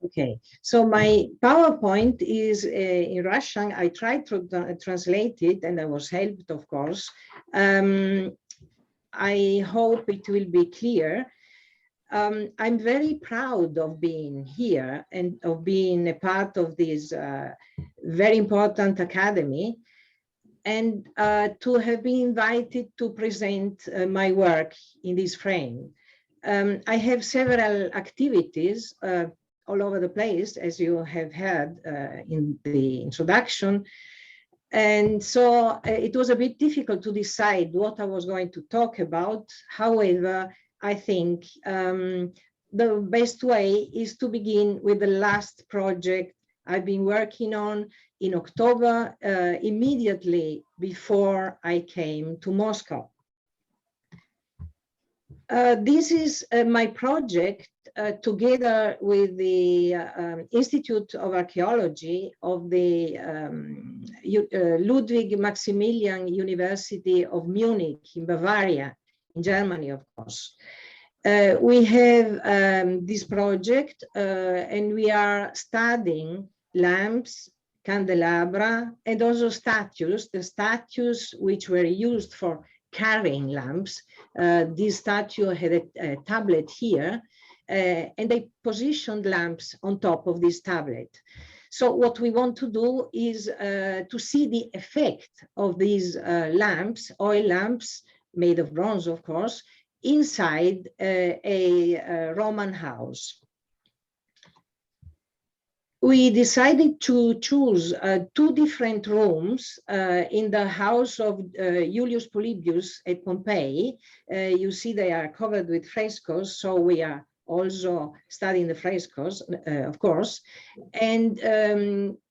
Okay, so my PowerPoint is in Russian. I tried to translate it and I was helped, of course. I hope it will be clear. I'm very proud of being here and of being a part of this very important academy, and to have been invited to present my work in this frame. I have several activities all over the place, as you have heard in the introduction. And so it was a bit difficult to decide what I was going to talk about. However, I think the best way is to begin with the last project I've been working on in October, immediately before I came to Moscow. This is my project together with the Institute of Archaeology of the Ludwig Maximilian University of Munich in Bavaria, in Germany, of course. We have this project and we are studying lamps, candelabra, and also statues, the statues which were used for carrying lamps. This statue had a tablet here, and they positioned lamps on top of this tablet. So what we want to do is to see the effect of these lamps, oil lamps, made of bronze, of course, inside a Roman house. We decided to choose two different rooms in the house of Julius Polybius at Pompeii. You see they are covered with frescoes, so we are also studying the frescoes, of course. And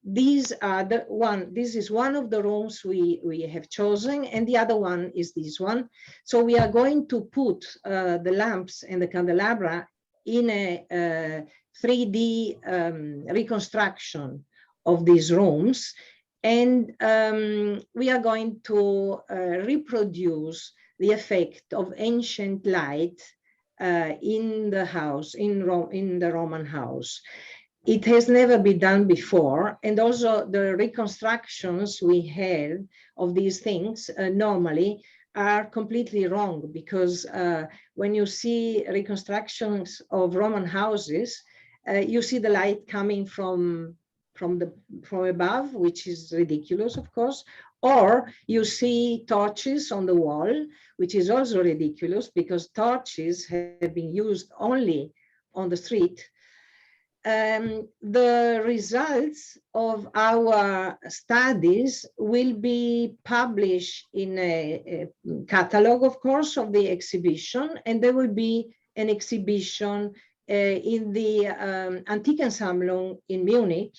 these are this is one of the rooms we have chosen, and the other one is this one. So we are going to put the lamps and the candelabra in a 3D reconstruction of these rooms, and we are going to reproduce the effect of ancient light in the house, in the Roman house. It has never been done before, and also the reconstructions we have of these things normally are completely wrong, because when you see reconstructions of Roman houses, you see the light coming from above, which is ridiculous, of course, or you see torches on the wall, which is also ridiculous because torches have been used only on the street. The results of our studies will be published in a catalog, of course, of the exhibition, and there will be an exhibition in the Antikensammlung in Munich,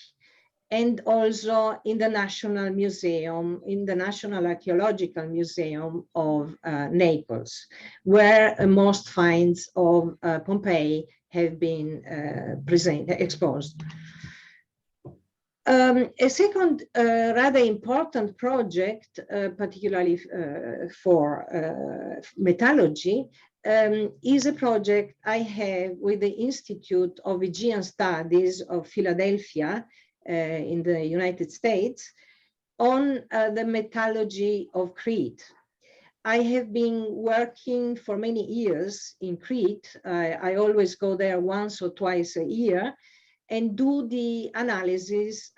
and also in the National Museum, in the National Archaeological Museum of Naples, where most finds of Pompeii have been exposed. A second rather important project, particularly for metallurgy, is a project I have with the Institute of Aegean Studies of Philadelphia in the United States on the metallurgy of Crete. I have been working for many years in Crete. I always go there once or twice a year and do the analysis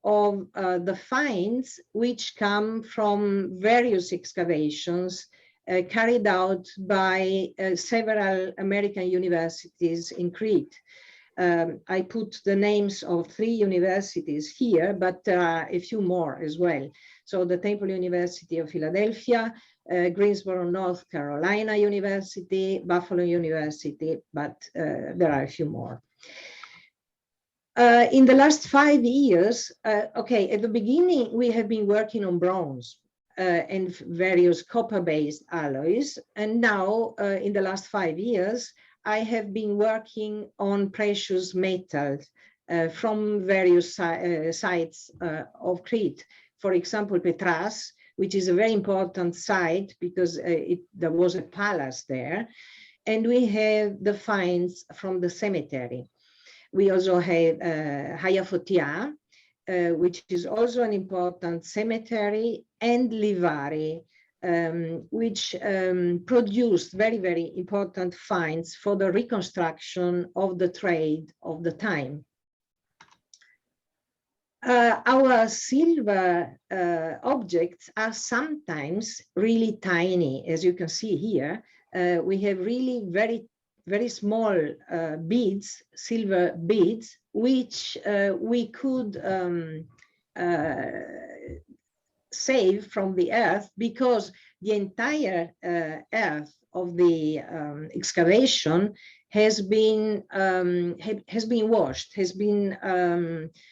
of the finds which come from various excavations carried out by several American universities in Crete. I put the names of 3 universities here, but there are a few more as well. So the Temple University of Philadelphia, Greensboro, North Carolina University, Buffalo University, but there are a few more. In the last 5 years, okay, at the beginning, we have been working on bronze and various copper-based alloys. And now, in the last 5 years, I have been working on precious metals from various sites of Crete. For example, Petras, which is a very important site because there was a palace there. And we have the finds from the cemetery. We also have Hagia, which is also an important cemetery, and Livari, which produced very, very important finds for the reconstruction of the trade of the time. Our silver objects are sometimes really tiny, as you can see here. We have really very, very small beads, silver beads, which we could save from the earth, because the entire earth of the excavation has been washed, has been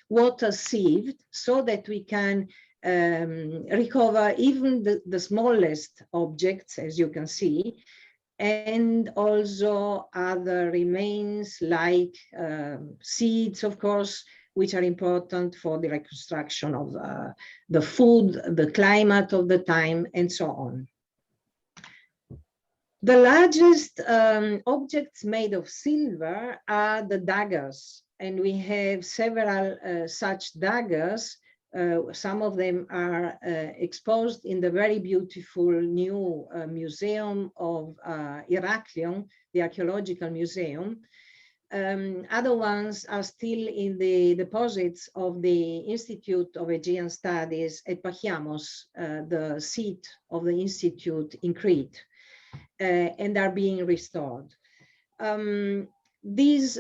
water sieved, so that we can recover even the smallest objects, as you can see, and also other remains like seeds, of course, which are important for the reconstruction of the food, the climate of the time, and so on. The largest objects made of silver are the daggers, and we have several such daggers. Some of them are exposed in the very beautiful new museum of Heraklion, the archaeological museum. Other ones are still in the deposits of the Institute of Aegean Studies at Pachiamos, the seat of the institute in Crete, and are being restored. These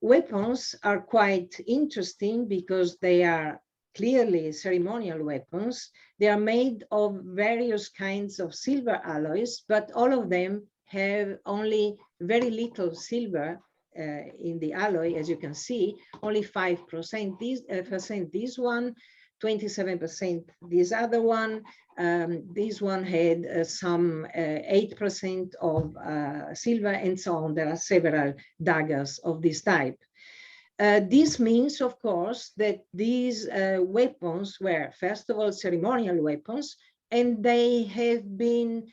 weapons are quite interesting because they are clearly ceremonial weapons. They are made of various kinds of silver alloys, but all of them have only very little silver in the alloy, as you can see, only 5%. This one, 27% this other one. This one had some 8% of silver, and so on. There are several daggers of this type. This means, of course, that these weapons were, first of all, ceremonial weapons, and they have been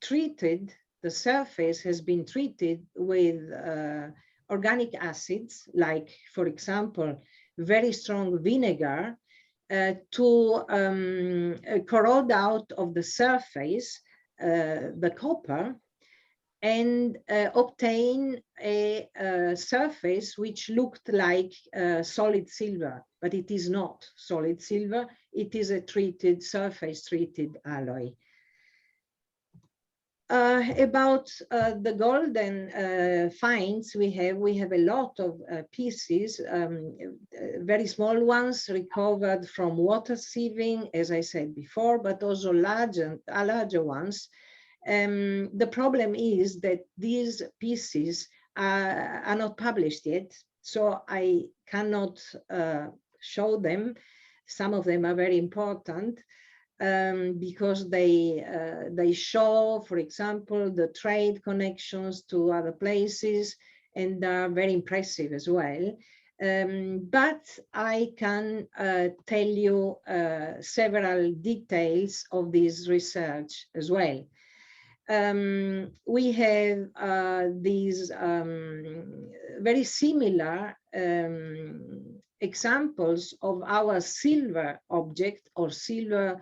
treated, the surface has been treated with organic acids, like, for example, very strong vinegar, to corrode out of the surface the copper, and obtain a surface which looked like solid silver, but it is not solid silver. It is a treated, surface-treated alloy. About the golden finds, we have a lot of pieces, very small ones recovered from water sieving, as I said before, but also larger ones. The problem is that these pieces are not published yet, so I cannot show them. Some of them are very important because they show, for example, the trade connections to other places, and are very impressive as well. But I can tell you several details of this research as well. We have these very similar examples of our silver object, or silver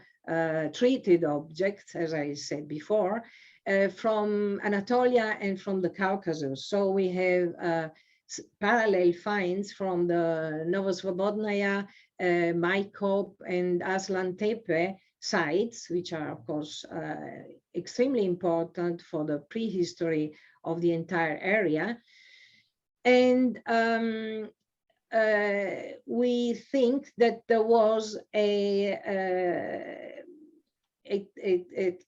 treated objects, as I said before, from Anatolia and from the Caucasus. So we have parallel finds from the Novosvobodnaya, Maikop, and Aslan Tepe sites, which are, of course, extremely important for the prehistory of the entire area. And we think that there was a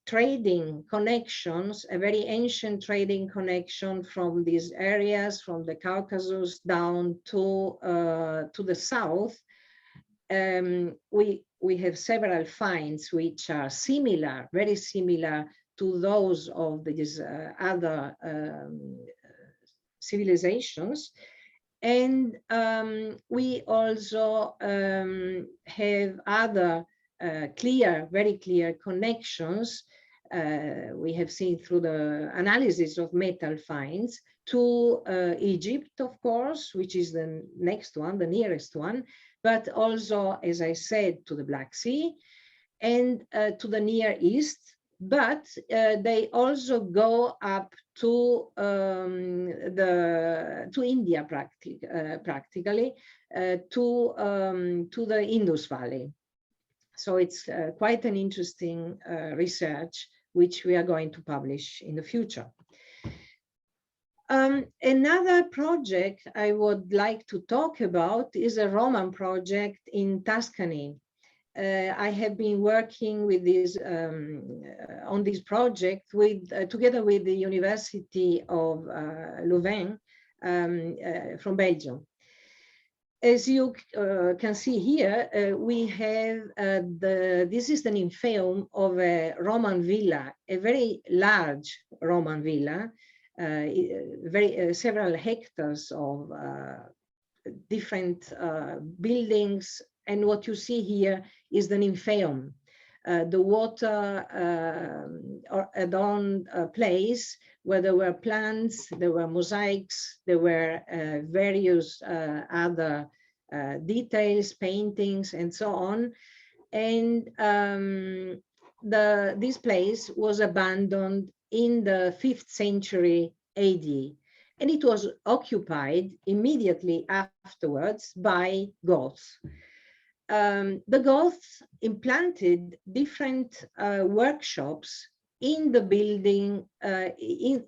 trading connections, a very ancient trading connection from these areas, from the Caucasus down to the south. We have several finds which are similar, very similar to those of these other civilizations. And we also have other very clear connections we have seen through the analysis of metal finds, to Egypt, of course, which is the next one, the nearest one, but also, as I said, to the Black Sea and to the Near East. But they also go up to India practically, to the Indus Valley. So it's quite an interesting research, which we are going to publish in the future. Another project I would like to talk about is a Roman project in Tuscany. I have been working with this on this project together with the University of Louvain from Belgium. As you can see here, we have this is the nymphaeum of a Roman villa, a very large Roman villa, several hectares of different buildings. And what you see here is the nymphaeum, the water adorned place where there were plants, there were mosaics, there were various other details, paintings, and so on. And this place was abandoned in the 5th century AD. And it was occupied immediately afterwards by Goths. The Goths implanted different workshops in the building,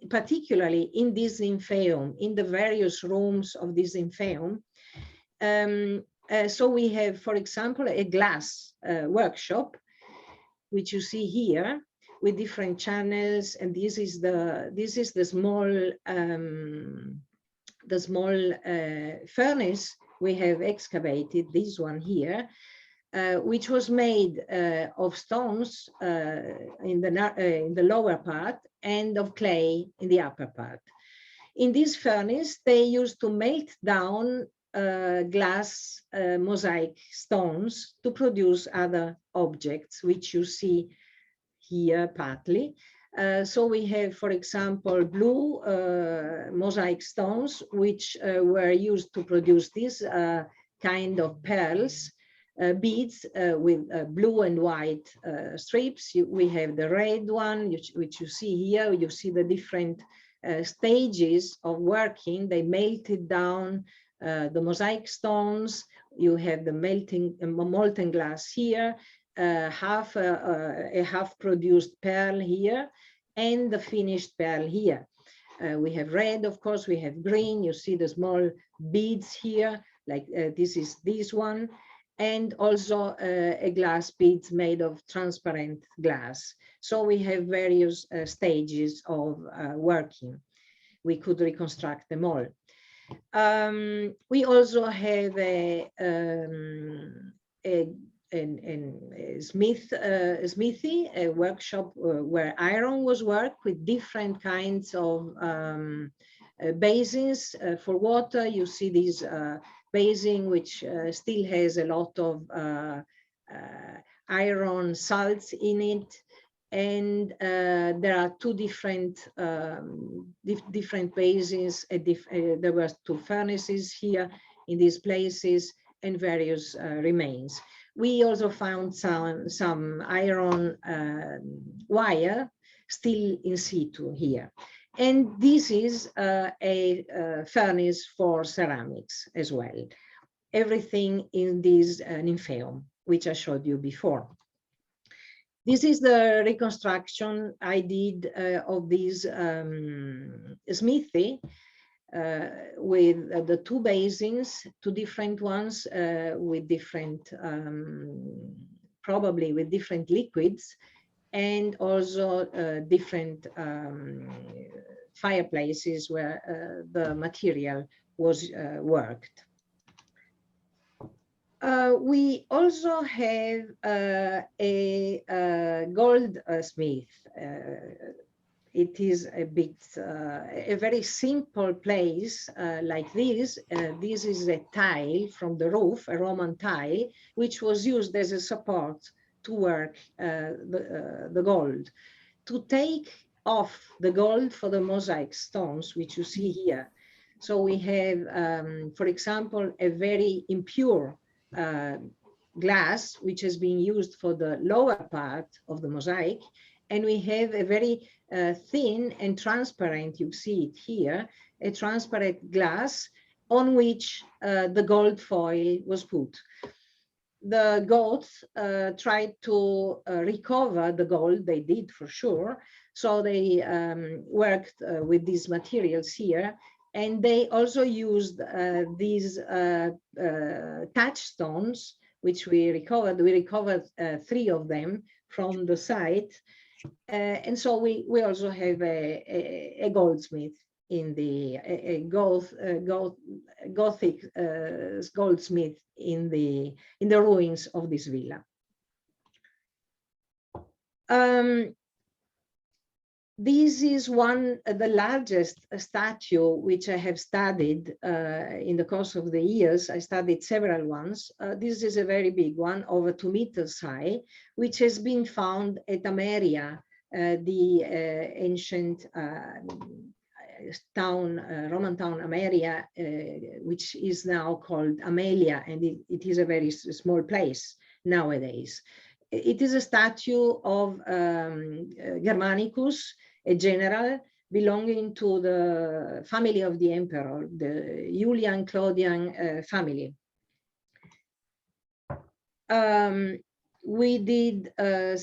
particularly in this nymphaeum, in the various rooms of this nymphaeum. So we have, for example, a glass workshop, which you see here, with different channels, and this is the small furnace we have excavated, this one here, which was made of stones in the lower part and of clay in the upper part. In this furnace, they used to melt down glass mosaic stones to produce other objects, which you see here partly. So we have, for example, blue mosaic stones, which were used to produce this kind of pearls, beads with blue and white strips. We have the red one, which you see here. You see the different stages of working. They melted down the mosaic stones. You have the molten glass here, a half produced pearl here, and the finished pearl here. We have red, of course, we have green. You see the small beads here, like this is this one, and also a glass beads made of transparent glass. So we have various stages of working. We could reconstruct them all. We also have a smithy, a workshop where iron was worked with different kinds of basins for water. You see this basin, which still has a lot of iron salts in it. And there are two different basins. There were two furnaces here in these places and various remains. We also found some iron wire still in situ here. And this is a furnace for ceramics as well. Everything in this nymphaeum, which I showed you before. This is the reconstruction I did of this smithy with the two basins, two different ones with different, probably with different liquids, and also different fireplaces where the material was worked. We also have a goldsmith. It is a very simple place like this. This is a tile from the roof, a Roman tile, which was used as a support to work the gold. to take off the gold for the mosaic stones, which you see here. So we have, for example, a very impure glass, which has been used for the lower part of the mosaic. And we have a very thin and transparent, you see it here, a transparent glass on which the gold foil was put. The Goths tried to recover the gold, they did for sure. So they worked with these materials here. And they also used these touchstones, which we recovered. We recovered 3 of them from the site. And so we also have a goldsmith in the Gothic goldsmith in the ruins of this villa. This is the largest statue which I have studied in the course of the years. I studied several ones. This is a very big one, over 2 meters high, which has been found at Ameria, the ancient town, Roman town Ameria, which is now called Amelia, and it is a very small place nowadays. It is a statue of Germanicus, a general belonging to the family of the emperor, the Julian Claudian family. We did I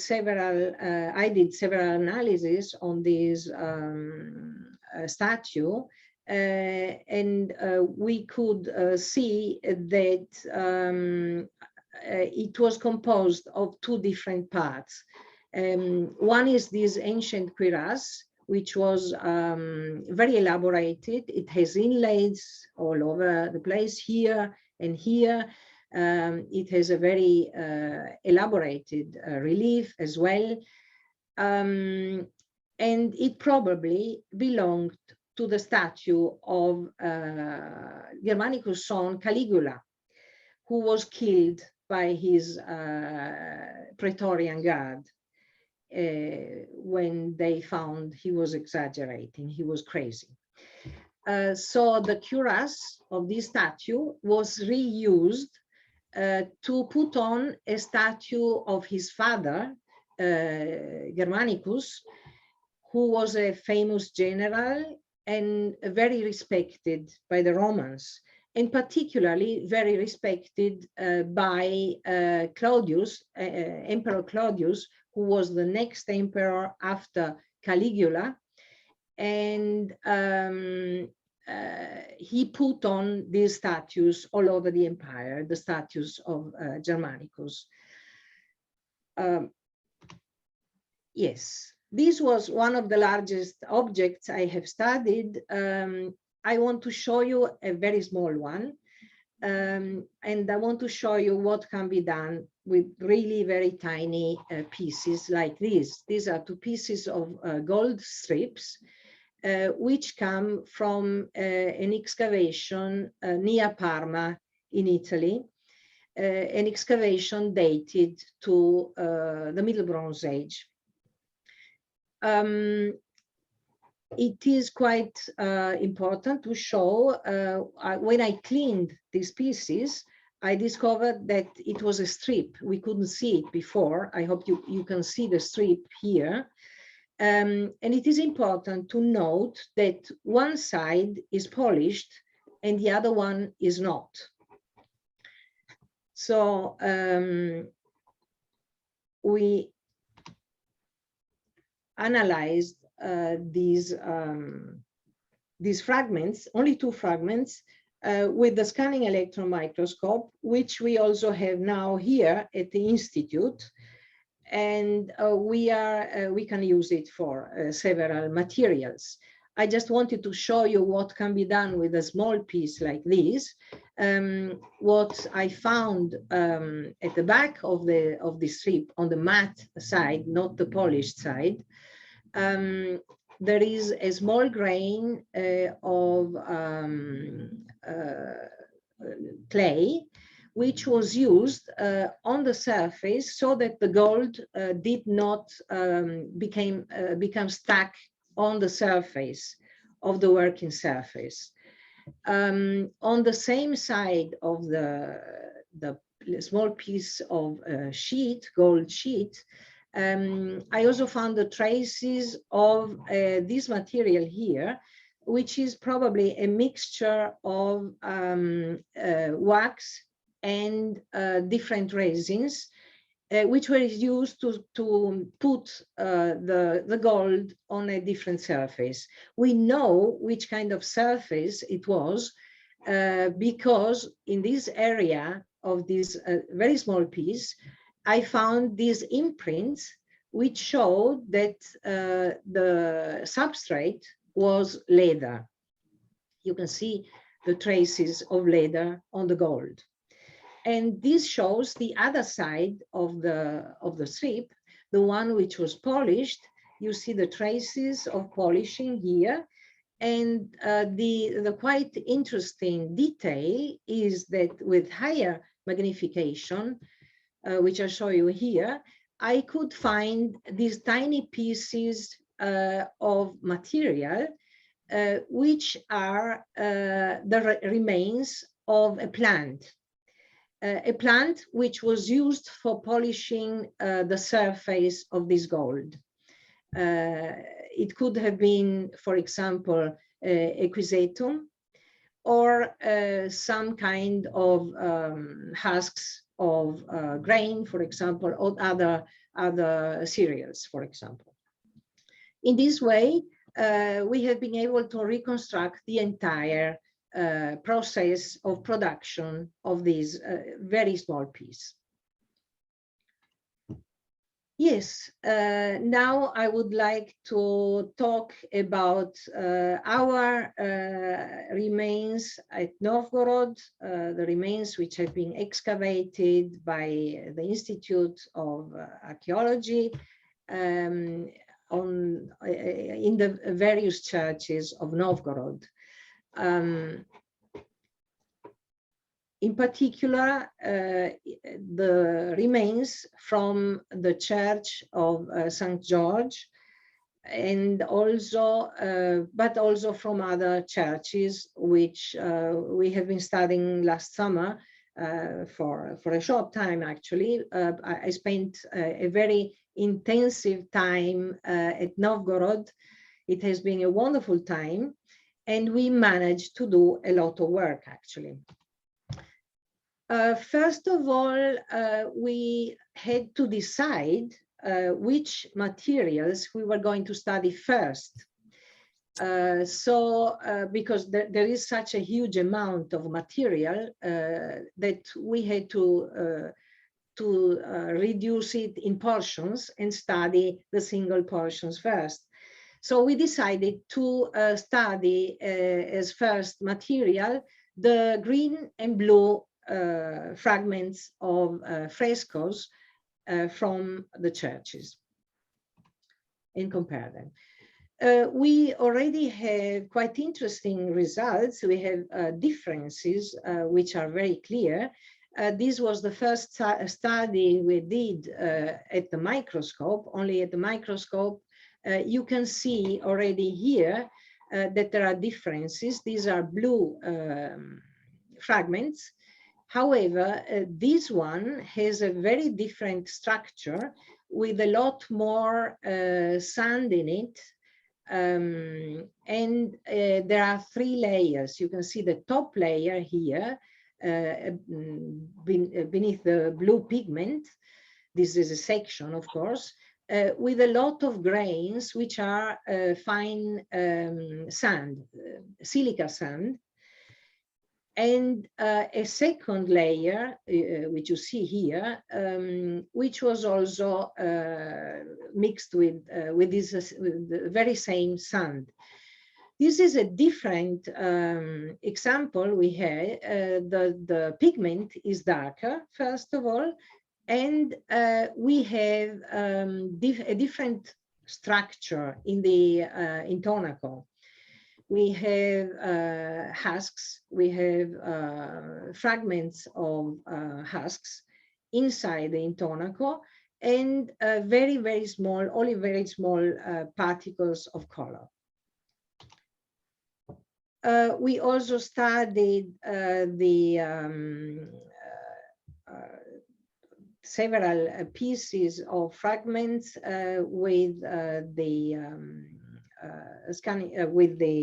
did several analyses on this statue, and we could see that it was composed of 2 different parts. One is this ancient cuirass, which was very elaborated. It has inlays all over the place, here and here. It has a very elaborated relief as well. And it probably belonged to the statue of Germanicus' son Caligula, who was killed by his Praetorian Guard when they found he was exaggerating, he was crazy. So the cuirass of this statue was reused to put on a statue of his father, Germanicus, who was a famous general and very respected by the Romans, and particularly very respected by Claudius, Emperor Claudius, who was the next emperor after Caligula. And he put on these statues all over the empire, the statues of Germanicus. Yes, this was one of the largest objects I have studied. I want to show you a very small one, and I want to show you what can be done with really very tiny pieces like these. These are 2 pieces of gold strips, which come from an excavation near Parma in Italy, an excavation dated to the Middle Bronze Age. It is quite important to show, when I cleaned these pieces, I discovered that it was a strip. We couldn't see it before. I hope you can see the strip here. And it is important to note that one side is polished and the other one is not. So we analyzed these fragments, only 2 fragments, with the scanning electron microscope, which we also have now here at the Institute. And we can use it for several materials. I just wanted to show you what can be done with a small piece like this. What I found at the back of the strip, on the matte side, not the polished side, there is a small grain of clay, which was used on the surface so that the gold did not become stuck on the surface of the working surface. On the same side of the small piece of gold sheet, I also found the traces of this material here, which is probably a mixture of wax and different resins, which were used to put the gold on a different surface. We know which kind of surface it was because in this area of this very small piece, I found these imprints which showed that the substrate was leather. You can see the traces of leather on the gold. And this shows the other side of the strip, the one which was polished. You see the traces of polishing here. And the quite interesting detail is that with higher magnification, which I'll show you here, I could find these tiny pieces of material, which are the remains of a plant which was used for polishing the surface of this gold. It could have been, for example, equisetum, or some kind of husks of grain, for example, or other cereals, for example. In this way, we have been able to reconstruct the entire process of production of this very small piece. Yes, now I would like to talk about our remains at Novgorod, the remains which have been excavated by the Institute of Archaeology in the various churches of Novgorod. In particular, the remains from the Church of St. George, and also, but also from other churches, which we have been studying last summer for a short time, actually. I spent a very intensive time at Novgorod. It has been a wonderful time, and we managed to do a lot of work, actually. First of all, we had to decide which materials we were going to study first. Because there is such a huge amount of material that we had to reduce it in portions and study the single portions first. So we decided to study as first material the green and blue fragments of frescoes from the churches and compare them. We already have quite interesting results. We have differences which are very clear. This was the first study we did at the microscope, only at the microscope. You can see already here that there are differences. These are blue fragments. However, this one has a very different structure with a lot more sand in it. And there are three layers. You can see the top layer here beneath the blue pigment. This is a section, of course, with a lot of grains, which are fine sand, silica sand. And a second layer, which you see here, which was also mixed with the very same sand. This is a different example we had. The pigment is darker, first of all, and we have a different structure in the intonaco. we have husks, we have fragments of husks inside the intonaco, and very, very small, only very small particles of color. We also studied several pieces of fragments with the scanning with the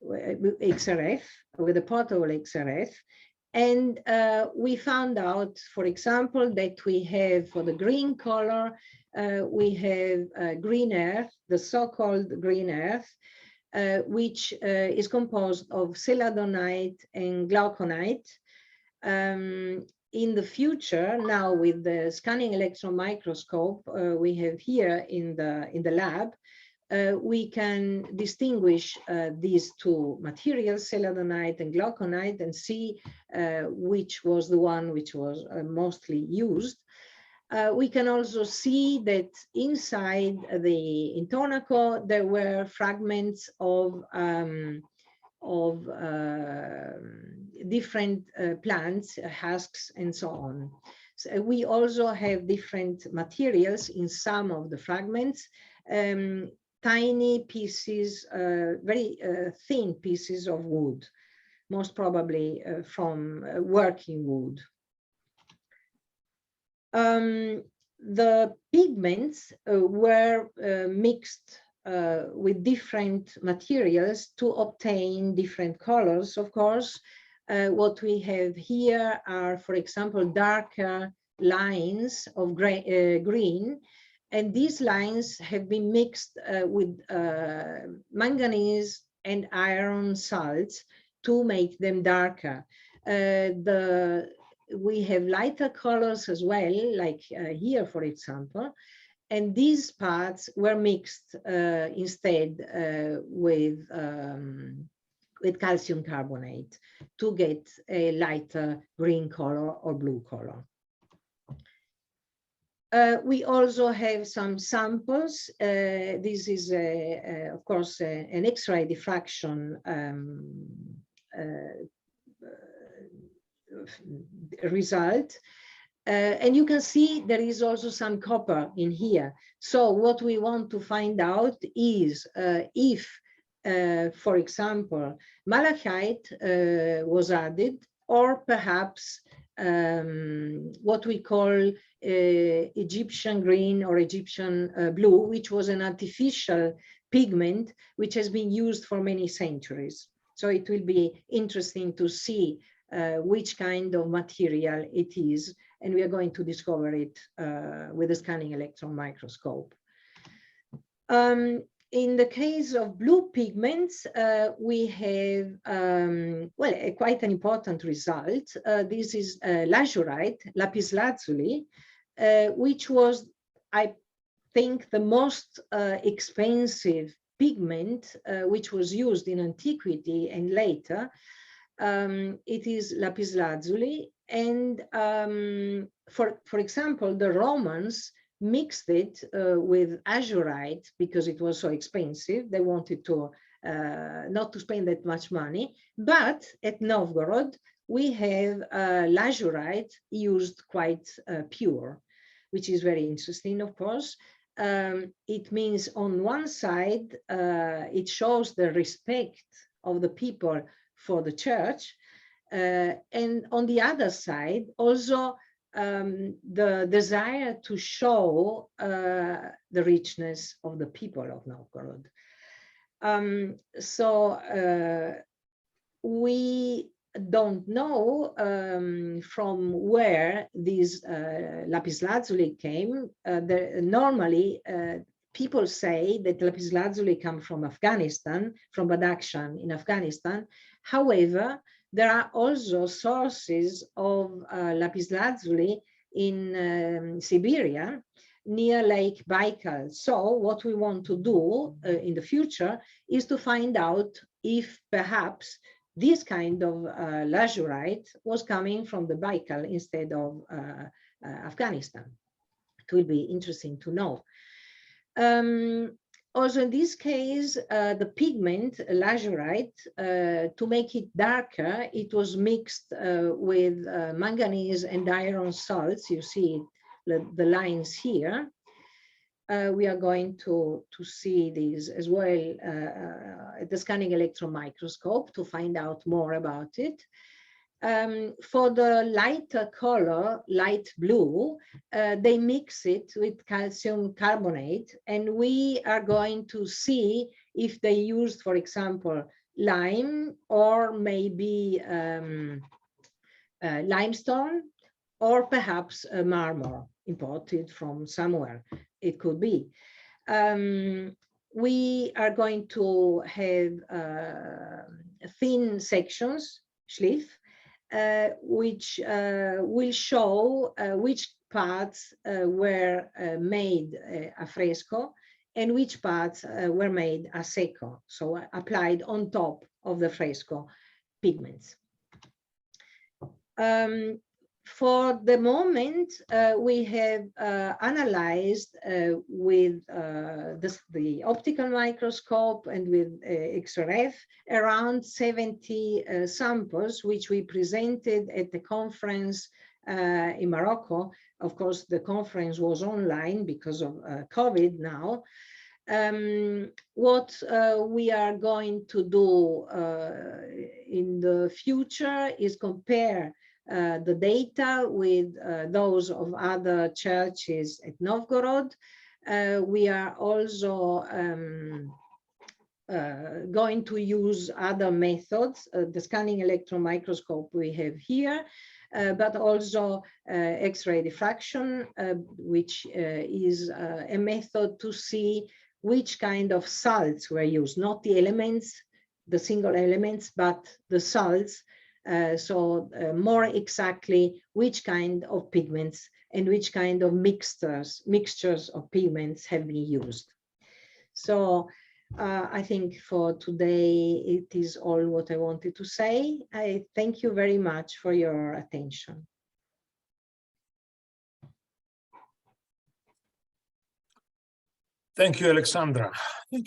XRF, with the portable XRF. And we found out, for example, that we have, for the green color, we have green earth, the so-called green earth, which is composed of celadonite and glauconite. In the future, now with the scanning electron microscope we have here in the lab, we can distinguish these two materials, celadonite and glauconite, and see which was the one which was mostly used. We can also see that inside the intonaco there were fragments of different plants, husks, and so on. So we also have different materials in some of the fragments, tiny pieces, very thin pieces of wood, most probably from working wood. The pigments were mixed with different materials to obtain different colors. Of course, what we have here are, for example, darker lines of green, and these lines have been mixed with manganese and iron salts to make them darker. We have lighter colors as well, like here, for example, and these parts were mixed instead with calcium carbonate to get a lighter green color or blue color. We also have some samples. This is, of course, an X-ray diffraction result. And you can see there is also some copper in here. So what we want to find out is if, for example, malachite was added, or perhaps what we call Egyptian green or Egyptian blue, which was an artificial pigment which has been used for many centuries. So it will be interesting to see which kind of material it is, and we are going to discover it with the scanning electron microscope. In the case of blue pigments, we have, well, quite an important result. This is Lazurite, Lapis Lazuli, which was, I think, the most expensive pigment which was used in antiquity and later. It is Lapis Lazuli, and for example, the Romans mixed it with azurite because it was so expensive. They wanted to not to spend that much money, but at Novgorod we have lazurite used quite pure, which is very interesting, of course. It means on one side it shows the respect of the people for the church, and on the other side also the desire to show the richness of the people of Novgorod. So we don't know from where this lapis lazuli came. Normally people say that lapis lazuli come from Afghanistan, from Badakhshan in Afghanistan. However, there are also sources of lapis lazuli in Siberia, near Lake Baikal. So what we want to do in the future is to find out if perhaps this kind of lazurite was coming from the Baikal instead of Afghanistan. It will be interesting to know. Also, in this case, the pigment, lazurite, to make it darker, it was mixed with manganese and iron salts. You see the lines here. We are going to see these as well at the scanning electron microscope to find out more about it. For the lighter color, light blue, they mix it with calcium carbonate, and we are going to see if they used, for example, lime or maybe limestone, or perhaps a marmor imported from somewhere. It could be. We are going to have thin sections, schliff, which will show which parts were made a fresco and which parts were made a secco, so applied on top of the fresco pigments. For the moment, we have analyzed with the optical microscope and with XRF around 70 samples, which we presented at the conference in Morocco. Of course, the conference was online because of COVID now. What we are going to do in the future is compare the data with those of other churches at Novgorod. We are also going to use other methods, the scanning electron microscope we have here, but also X-ray diffraction, which is a method to see which kind of salts were used, not the elements, the single elements, but the salts. So more exactly which kind of pigments and which kind of mixtures of pigments have been used. So I think for today, it is all what I wanted to say. I thank you very much for your attention. Thank you, Alexandra.